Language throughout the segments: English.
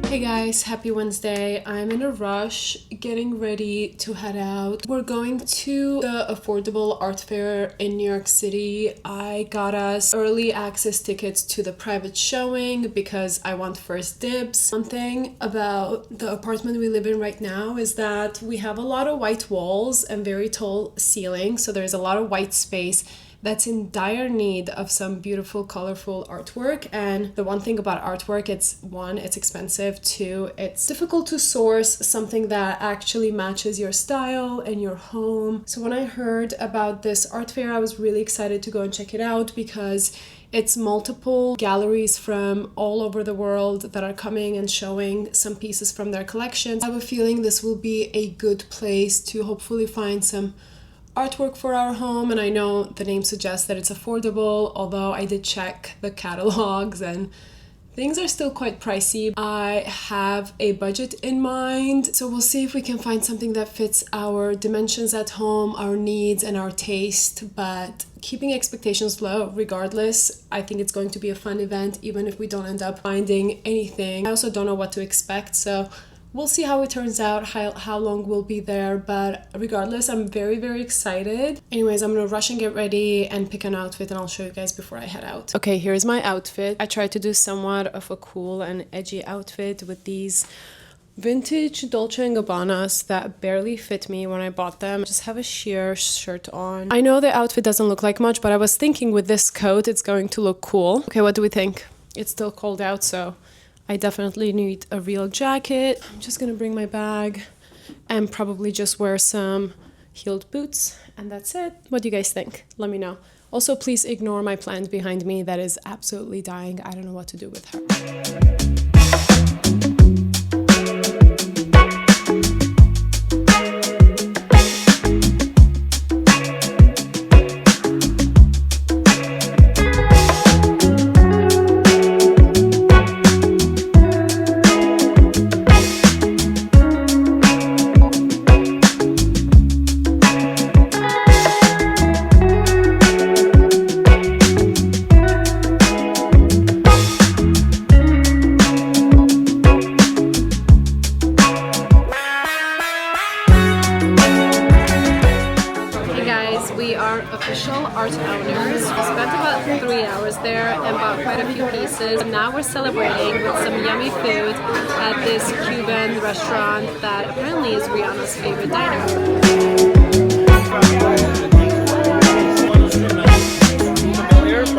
Hey guys, happy Wednesday. I'm in a rush getting ready to head out. We're going to the affordable art fair in New York City. I got us early access tickets to the private showing because I want first dibs. One thing about the apartment we live in right now is that we have a lot of white walls and very tall ceilings, so there's a lot of white space that's in dire need of some beautiful, colorful artwork. And the one thing about artwork, it's one, it's expensive, two, it's difficult to source something that actually matches your style and your home. So when I heard about this art fair, I was really excited to go and check it out because it's multiple galleries from all over the world that are coming and showing some pieces from their collections. I have a feeling this will be a good place to hopefully find some artwork for our home, and I know the name suggests that it's affordable, although I did check the catalogs and things are still quite pricey. I have a budget in mind, so we'll see if we can find something that fits our dimensions at home, our needs and our taste, but keeping expectations low regardless. I think it's going to be a fun event even if we don't end up finding anything. I also don't know what to expect, so we'll see how it turns out, how long we'll be there, but regardless, I'm very, very excited. Anyways, I'm gonna rush and get ready and pick an outfit, and I'll show you guys before I head out. Okay, here's my outfit. I tried to do somewhat of a cool and edgy outfit with these vintage Dolce & Gabbanas that barely fit me when I bought them. I just have a sheer shirt on. I know the outfit doesn't look like much, but I was thinking with this coat, it's going to look cool. Okay, what do we think? It's still cold out, so I definitely need a real jacket. I'm just gonna bring my bag and probably just wear some heeled boots, and that's it. What do you guys think? Let me know. Also, please ignore my plant behind me that is absolutely dying. I don't know what to do with her. We are official art owners. We spent about 3 hours there and bought quite a few pieces. Now we're celebrating with some yummy food at this Cuban restaurant that apparently is Rihanna's favorite diner.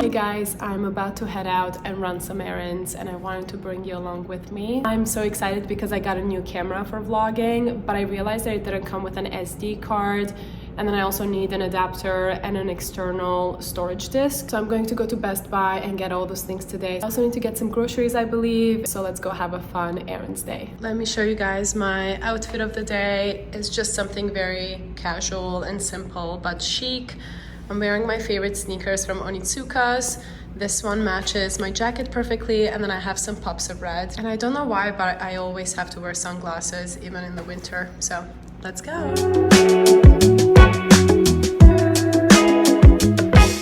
Hey guys, I'm about to head out and run some errands, and I wanted to bring you along with me. I'm so excited because I got a new camera for vlogging, but I realized that it didn't come with an SD card. And then I also need an adapter and an external storage disk. So I'm going to go to Best Buy and get all those things today. I also need to get some groceries, I believe. So let's go have a fun errands day. Let me show you guys my outfit of the day. It's just something very casual and simple, but chic. I'm wearing my favorite sneakers from Onitsuka's. This one matches my jacket perfectly, and then I have some pops of red. And I don't know why, but I always have to wear sunglasses, even in the winter. So let's go.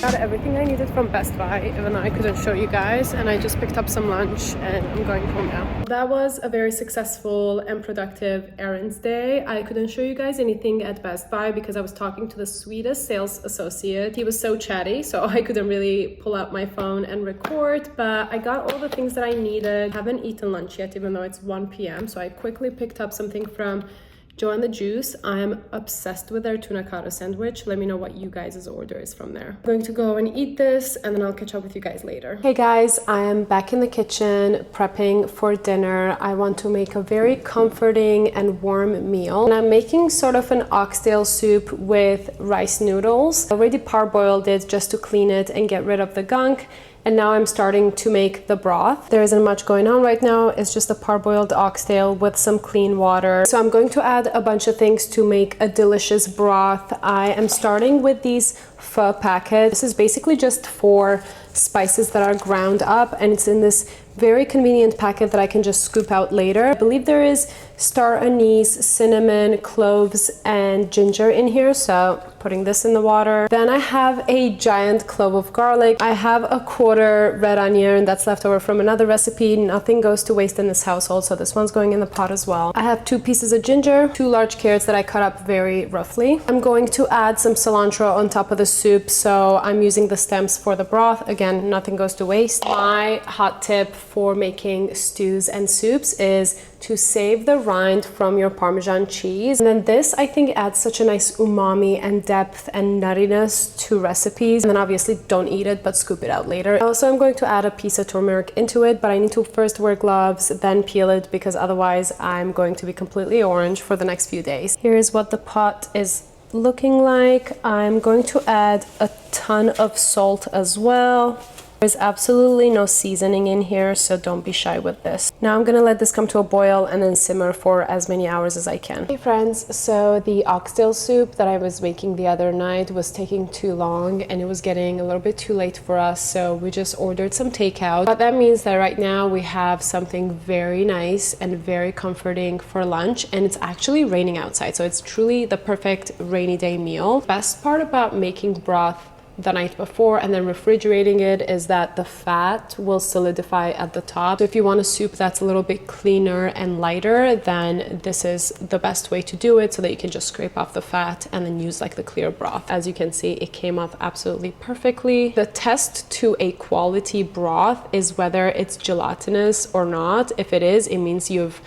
Got everything I needed from Best Buy, even though I couldn't show you guys, and I just picked up some lunch and I'm going home now. That was a very successful and productive errands day. I couldn't show you guys anything at Best Buy because I was talking to the sweetest sales associate. He was so chatty, so I couldn't really pull out my phone and record, but I got all the things that I needed. I haven't eaten lunch yet, even though it's 1 p.m. So I quickly picked up something from Joe and the Juice. I'm obsessed with their tuna cotta sandwich. Let me know what you guys' order is from there. I'm going to go and eat this, and then I'll catch up with you guys later. Hey guys, I am back in the kitchen prepping for dinner. I want to make a very comforting and warm meal. And I'm making sort of an oxtail soup with rice noodles. I already parboiled it just to clean it and get rid of the gunk. And now I'm starting to make the broth. There isn't much going on right now. It's just a parboiled oxtail with some clean water. So I'm going to add a bunch of things to make a delicious broth. I am starting with these pho packets. This is basically just 4 spices that are ground up, and it's in this very convenient packet that I can just scoop out later. I believe there is star anise, cinnamon, cloves, and ginger in here. So putting this in the water. Then I have a giant clove of garlic. I have a quarter red onion that's left over from another recipe. Nothing goes to waste in this household, so this one's going in the pot as well. I have 2 pieces of ginger, 2 large carrots that I cut up very roughly. I'm going to add some cilantro on top of the soup, so I'm using the stems for the broth. Again, nothing goes to waste. My hot tip for making stews and soups is to save the rind from your Parmesan cheese. And then this, I think, adds such a nice umami and depth and nuttiness to recipes. And then obviously don't eat it, but scoop it out later. Also, I'm going to add a piece of turmeric into it, but I need to first wear gloves, then peel it, because otherwise I'm going to be completely orange for the next few days. Here's what the pot is looking like. I'm going to add a ton of salt as well. There's absolutely no seasoning in here, so don't be shy with this. Now I'm gonna let this come to a boil and then simmer for as many hours as I can. Hey friends, so the oxtail soup that I was making the other night was taking too long and it was getting a little bit too late for us, so we just ordered some takeout. But that means that right now we have something very nice and very comforting for lunch, and it's actually raining outside, so it's truly the perfect rainy day meal. Best part about making broth the night before and then refrigerating it is that the fat will solidify at the top. So if you want a soup that's a little bit cleaner and lighter, then this is the best way to do it, so that you can just scrape off the fat and then use like the clear broth. As you can see, it came off absolutely perfectly. The test to a quality broth is whether it's gelatinous or not. If it is, it means you've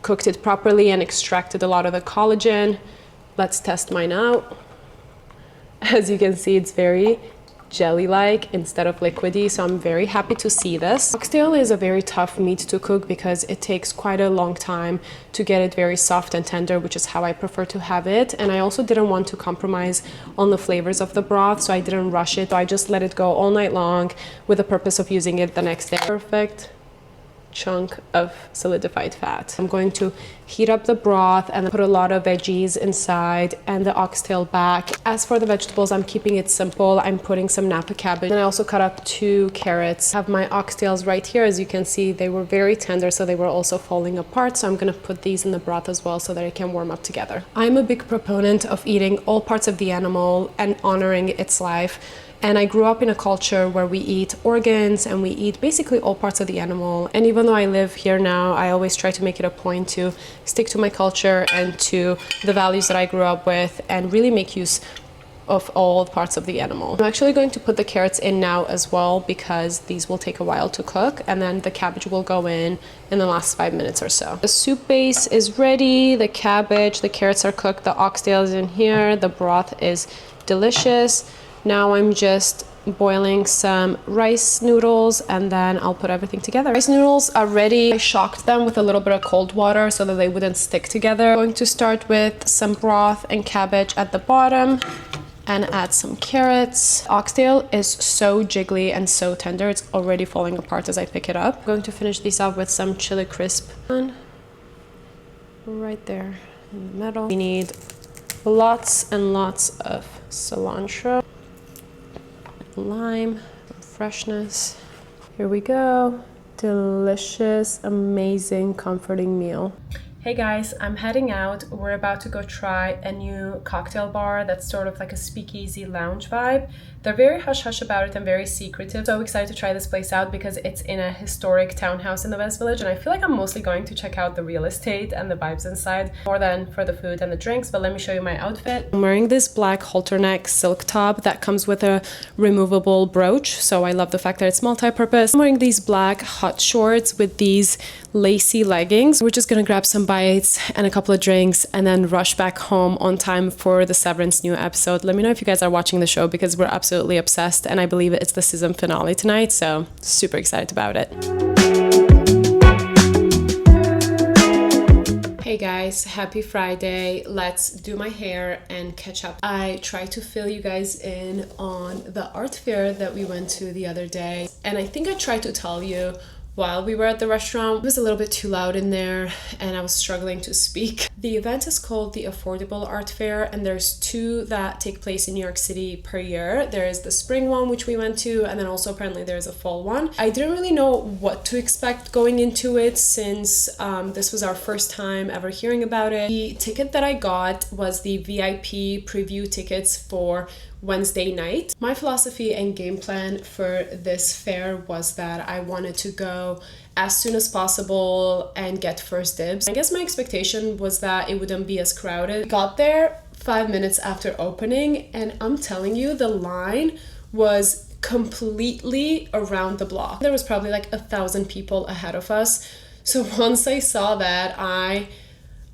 cooked it properly and extracted a lot of the collagen. Let's test mine out. As you can see, it's very jelly-like instead of liquidy, so I'm very happy to see this. Oxtail is a very tough meat to cook because it takes quite a long time to get it very soft and tender, which is how I prefer to have it. And I also didn't want to compromise on the flavors of the broth, so I didn't rush it. So I just let it go all night long with the purpose of using it the next day. Perfect chunk of solidified fat. I'm going to heat up the broth and put a lot of veggies inside and the oxtail back. As for the vegetables, I'm keeping it simple. I'm putting some Napa cabbage, and I also cut up 2 carrots. I have my oxtails right here. As you can see, they were very tender, so they were also falling apart, so I'm gonna put these in the broth as well so that it can warm up together. I'm a big proponent of eating all parts of the animal and honoring its life. And I grew up in a culture where we eat organs and we eat basically all parts of the animal. And even though I live here now, I always try to make it a point to stick to my culture and to the values that I grew up with and really make use of all parts of the animal. I'm actually going to put the carrots in now as well, because these will take a while to cook, and then the cabbage will go in the last 5 minutes or so. The soup base is ready, the cabbage, the carrots are cooked, the oxtail is in here, the broth is delicious. Now I'm just boiling some rice noodles and then I'll put everything together. Rice noodles are ready. I shocked them with a little bit of cold water so that they wouldn't stick together. I'm going to start with some broth and cabbage at the bottom and add some carrots. Oxtail is so jiggly and so tender. It's already falling apart as I pick it up. I'm going to finish these off with some chili crisp right there in the middle. We need lots and lots of cilantro, lime, freshness. Here we go. Delicious, amazing, comforting meal. Hey guys, I'm heading out. We're about to go try a new cocktail bar that's sort of like a speakeasy lounge vibe. They're very hush-hush about it and very secretive. So excited to try this place out because it's in a historic townhouse in the West Village, and I feel like I'm mostly going to check out the real estate and the vibes inside more than for the food and the drinks. But let me show you my outfit. I'm wearing this black halter neck silk top that comes with a removable brooch, so I love the fact that it's multi-purpose. I'm wearing these black hot shorts with these lacy leggings. We're just gonna grab some bites and a couple of drinks and then rush back home on time for the Severance new episode. Let me know if you guys are watching the show because we're absolutely obsessed, and I believe it's the season finale tonight, so super excited about it. Hey guys, happy Friday. Let's do my hair and catch up. I tried to fill you guys in on the art fair that we went to the other day, and I think I tried to tell you while we were at the restaurant. It was a little bit too loud in there and I was struggling to speak. The event is called the Affordable Art Fair, and there's two that take place in New York City per year. There is the spring one, which we went to, and then also apparently there's a fall one. I didn't really know what to expect going into it since this was our first time ever hearing about it. The ticket that I got was the VIP preview tickets for Wednesday night. My philosophy and game plan for this fair was that I wanted to go as soon as possible and get first dibs. I guess my expectation was that it wouldn't be as crowded. Got there 5 minutes after opening, and I'm telling you, the line was completely around the block. There was probably like 1,000 people ahead of us. So once I saw that, I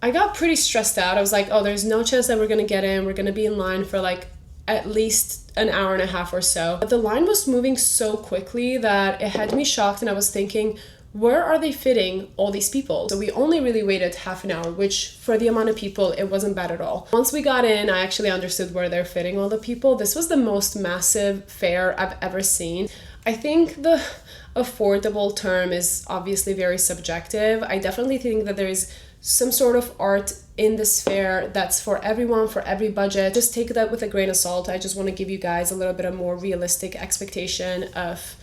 got pretty stressed out. I was like, oh, there's no chance that we're gonna get in. We're gonna be in line for like at least an hour and a half or so. But the line was moving so quickly that it had me shocked, and I was thinking, where are they fitting all these people? So we only really waited half an hour, which for the amount of people, it wasn't bad at all. Once we got in, I actually understood where they're fitting all the people. This was the most massive fair I've ever seen. I think the affordable term is obviously very subjective. I definitely think that there is some sort of art in this fair that's for everyone, for every budget. Just take that with a grain of salt. I just want to give you guys a little bit of more realistic expectation of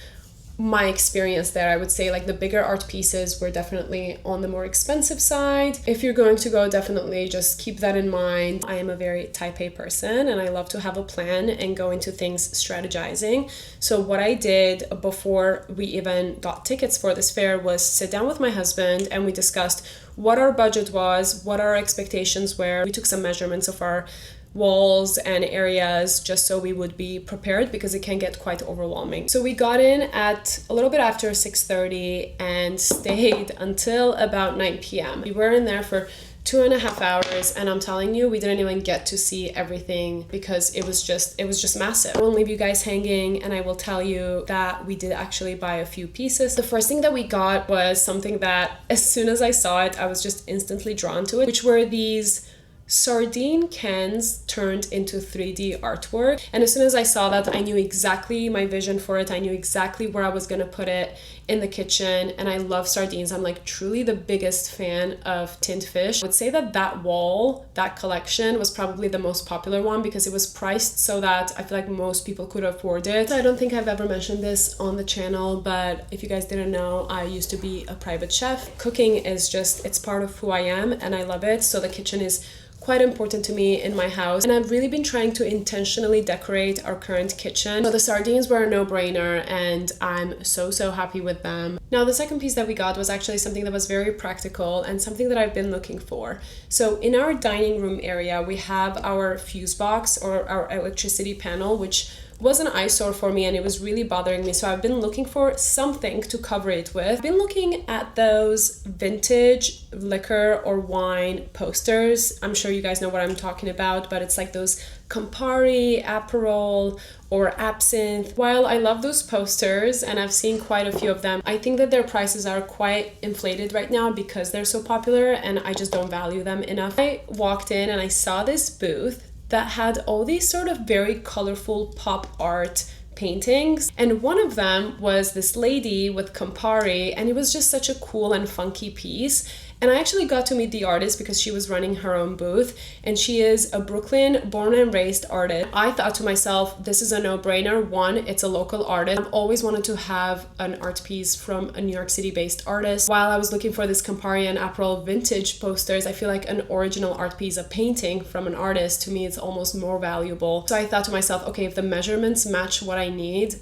my experience there. I would say like the bigger art pieces were definitely on the more expensive side. If you're going to go, definitely just keep that in mind. I am a very type A person and I love to have a plan and go into things strategizing. So what I did before we even got tickets for this fair was sit down with my husband and we discussed what our budget was, what our expectations were. We took some measurements of our walls and areas just so we would be prepared, because it can get quite overwhelming. So we got in at a little bit after 6:30 and stayed until about 9 p.m. We were in there for 2.5 hours, and I'm telling you, we didn't even get to see everything because it was just massive. I won't leave you guys hanging, and I will tell you that we did actually buy a few pieces. The first thing that we got was something that as soon as I saw it, I was just instantly drawn to it, which were these sardine cans turned into 3D artwork. And as soon as I saw that, I knew exactly my vision for it. I knew exactly where I was gonna put it in the kitchen. And I love sardines. I'm like truly the biggest fan of tinned fish. I would say that that wall, that collection was probably the most popular one because it was priced so that I feel like most people could afford it. I don't think I've ever mentioned this on the channel, but if you guys didn't know, I used to be a private chef. Cooking is just, it's part of who I am and I love it. So the kitchen is quite important to me in my house, and I've really been trying to intentionally decorate our current kitchen. So the sardines were a no-brainer and I'm so happy with them. Now the second piece that we got was actually something that was very practical and something that I've been looking for. So in our dining room area we have our fuse box or our electricity panel, which was an eyesore for me and it was really bothering me. So I've been looking for something to cover it with. I've been looking at those vintage liquor or wine posters. I'm sure you guys know what I'm talking about, but it's like those Campari, Aperol, or Absinthe. While I love those posters and I've seen quite a few of them, I think that their prices are quite inflated right now because they're so popular and I just don't value them enough. I walked in and I saw this booth that had all these sort of very colorful pop art paintings, and one of them was this lady with Campari, and it was just such a cool and funky piece. And I actually got to meet the artist because she was running her own booth, and she is a Brooklyn born and raised artist. I thought to myself, this is a no-brainer. One, it's a local artist. I've always wanted to have an art piece from a New York City based artist. While I was looking for this Campari and Aperol vintage posters, I feel like an original art piece, a painting from an artist, to me it's almost more valuable. So I thought to myself, okay, if the measurements match what I need,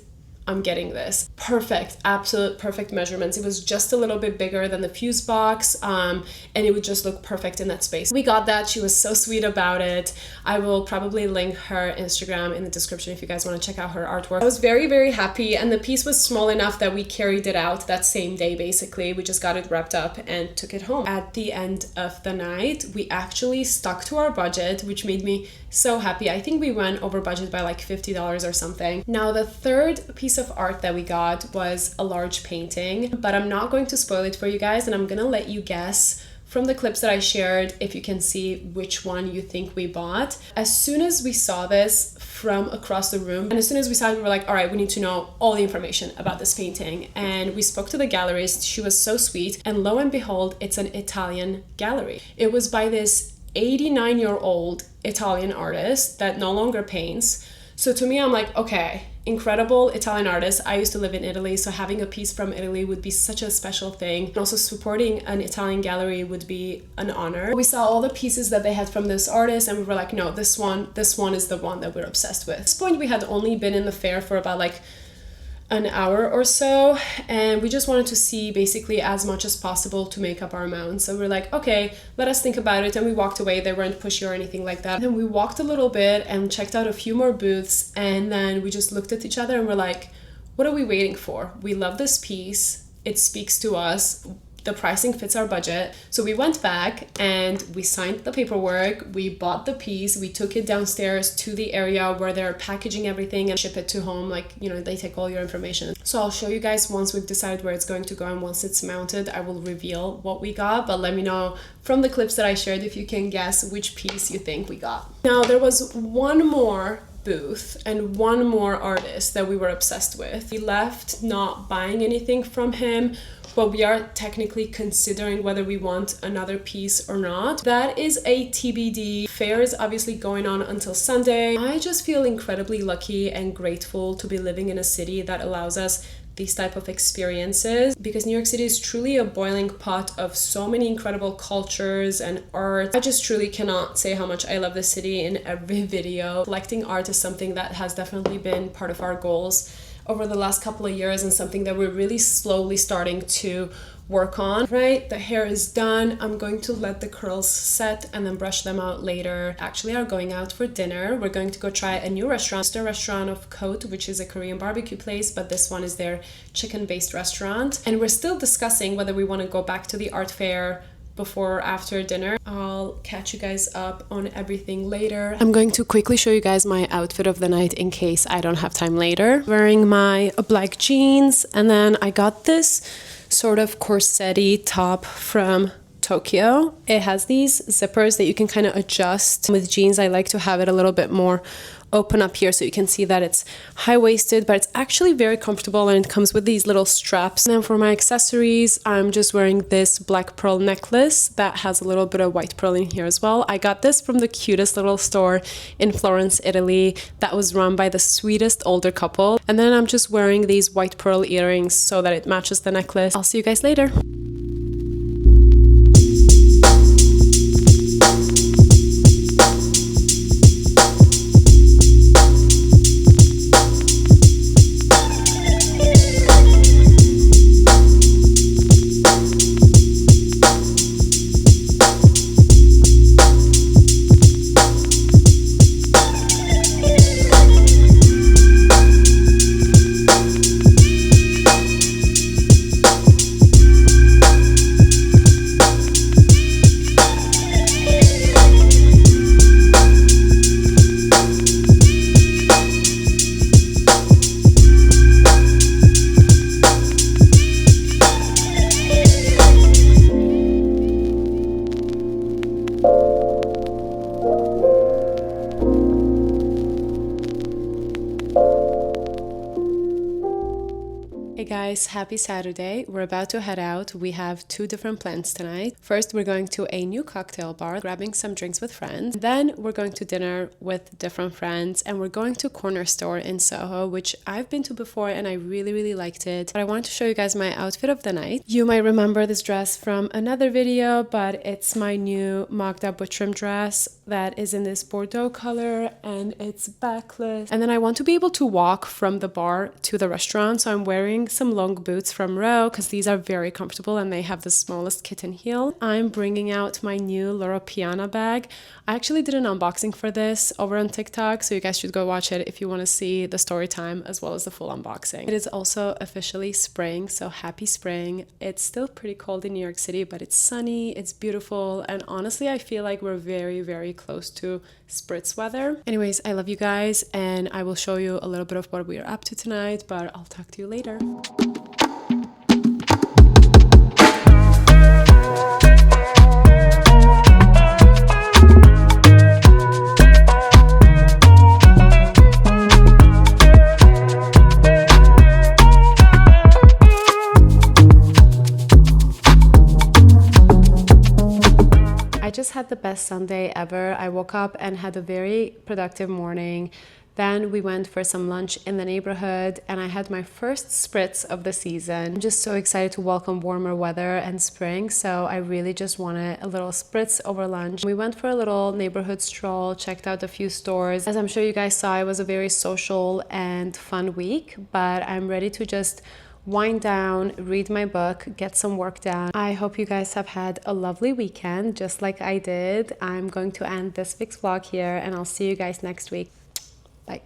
I'm getting this. Perfect, absolute perfect measurements. It was just a little bit bigger than the fuse box, and it would just look perfect in that space. We got that. She was so sweet about it. I will probably link her Instagram in the description if you guys want to check out her artwork. I was very happy, and the piece was small enough that we carried it out that same day basically. We just got it wrapped up and took it home. At the end of the night, we actually stuck to our budget, which made me so happy. I think we went over budget by like $50 or something. Now the third piece of art that we got was a large painting, but I'm not going to spoil it for you guys and I'm gonna let you guess from the clips that I shared, if you can see which one you think we bought. As soon as we saw this from across the room, and as soon as we saw it, we were like, all right, we need to know all the information about this painting. And we spoke to the gallerist. She was so sweet. And lo and behold, it's an Italian gallery. It was by this 89-year-old Italian artist that no longer paints. So to me, I'm like, okay, incredible Italian artist. I used to live in Italy, so having a piece from Italy would be such a special thing. And also supporting an Italian gallery would be an honor. We saw all the pieces that they had from this artist and we were like, no, this one is the one that we're obsessed with. At this point, we had only been in the fair for about like an hour or so, and we just wanted to see basically as much as possible to make up our mind. So we're like, okay, let us think about it, and we walked away. They weren't pushy or anything like that. And then we walked a little bit and checked out a few more booths, and then we just looked at each other and we're like, what are we waiting for? We love this piece, it speaks to us, the pricing fits our budget. So we went back and we signed the paperwork, we bought the piece, we took it downstairs to the area where they're packaging everything and ship it to home. Like, you know, they take all your information. So I'll show you guys once we've decided where it's going to go, and once it's mounted, I will reveal what we got. But let me know from the clips that I shared if you can guess which piece you think we got. Now, there was one more booth and one more artist that we were obsessed with. We left not buying anything from him, but we are technically considering whether we want another piece or not. That is a TBD. Fair is obviously going on until Sunday. I just feel incredibly lucky and grateful to be living in a city that allows us these type of experiences, because New York City is truly a boiling pot of so many incredible cultures and art. I just truly cannot say how much I love this city in every video. Collecting art is something that has definitely been part of our goals over the last couple of years, and something that we're really slowly starting to work on. Right, the hair is done. I'm going to let the curls set and then brush them out later. Actually, are going out for dinner. We're going to go try a new restaurant. It's the restaurant of COQODAQ, which is a Korean barbecue place, but this one is their chicken-based restaurant. And we're still discussing whether we want to go back to the art fair before or after dinner. I'll catch you guys up on everything later. I'm going to quickly show you guys my outfit of the night in case I don't have time later. Wearing my black jeans, and then I got this sort of corset-y top from Tokyo. It has these zippers that you can kind of adjust. With jeans, I like to have it a little bit more open up here so you can see that it's high-waisted, but it's actually very comfortable, and it comes with these little straps. And then for my accessories, I'm just wearing this black pearl necklace that has a little bit of white pearl in here as well. I got this from the cutest little store in Florence, Italy, that was run by the sweetest older couple. And then I'm just wearing these white pearl earrings so that it matches the necklace. I'll see you guys later. Guys, happy Saturday. We're about to head out. We have two different plans tonight. First, we're going to a new cocktail bar, grabbing some drinks with friends. Then we're going to dinner with different friends, and we're going to Corner Store in Soho, which I've been to before and I really liked it. But I wanted to show you guys my outfit of the night. You might remember this dress from another video, but it's my new Magda Buttram dress that is in this Bordeaux color, and it's backless. And then I want to be able to walk from the bar to the restaurant, so I'm wearing some long boots from Loro because these are very comfortable and they have the smallest kitten heel. I'm bringing out my new Loro Piana bag. I actually did an unboxing for this over on TikTok, so you guys should go watch it if you want to see the story time as well as the full unboxing. It is also officially spring, so happy spring. It's still pretty cold in New York City, but it's sunny, it's beautiful, and honestly I feel like we're very close to spritz weather. Anyways, I love you guys, and I will show you a little bit of what we are up to tonight, but I'll talk to you later. just had the best Sunday ever. I woke up and had a very productive morning. Then we went for some lunch in the neighborhood and I had my first spritz of the season. I'm just so excited to welcome warmer weather and spring, so I really just wanted a little spritz over lunch. We went for a little neighborhood stroll, checked out a few stores. As I'm sure you guys saw, it was a very social and fun week, but I'm ready to just wind down, read my book, get some work done. I hope you guys have had a lovely weekend, just like I did. I'm going to end this week's vlog here and I'll see you guys next week. Bye.